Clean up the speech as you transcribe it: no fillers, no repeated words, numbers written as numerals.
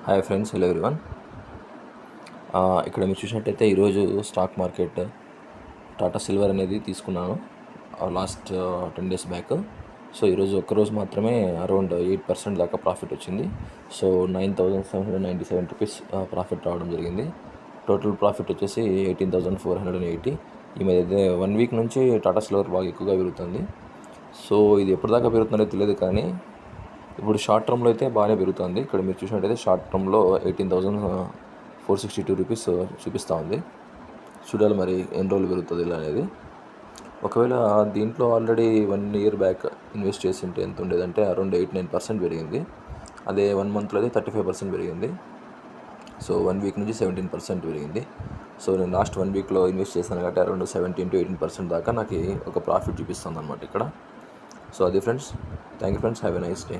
Hi friends, hello everyone. ఇక్కడ మీరు చూసినట్టయితే ఈరోజు స్టాక్ మార్కెట్ టాటా సిల్వర్ అనేది తీసుకున్నాను లాస్ట్ 10 days బ్యాక్. సో ఈరోజు ఒక్కరోజు మాత్రమే అరౌండ్ 8% దాకా ప్రాఫిట్ వచ్చింది. సో 9,797 రూపీస్ ప్రాఫిట్ రావడం జరిగింది. టోటల్ ప్రాఫిట్ వచ్చేసి 18,480. ఈ మధ్య 1 week నుంచి టాటా సిల్వర్ బాగా ఎక్కువగా పెరుగుతుంది. సో ఇది ఎప్పటిదాకా పెరుగుతుందో తెలియదు, కానీ ఇప్పుడు షార్ట్ టర్మ్లో అయితే బాగానే పెరుగుతుంది. ఇక్కడ మీరు చూసినట్టయితే షార్ట్ టర్మ్లో 18,462 రూపీస్ చూపిస్తూ ఉంది. చూడాలి మరి ఎన్ని రోజులు పెరుగుతుంది ఇలా అనేది. ఒకవేళ దీంట్లో ఆల్రెడీ 1 year బ్యాక్ ఇన్వెస్ట్ చేసి ఉంటే ఎంత ఉండేదంటే అరౌండ్ 8-9% పెరిగింది. అదే 1 monthలో అయితే 35% పెరిగింది. సో 1 week నుంచి 17% పెరిగింది. సో నేను లాస్ట్ 1 weekలో ఇన్వెస్ట్ చేశాను కాబట్టి అరౌండ్ 17-18% దాకా నాకు ఒక ప్రాఫిట్ చూపిస్తుంది అనమాట ఇక్కడ. సో అది friends. Thank you friends. Have a nice day.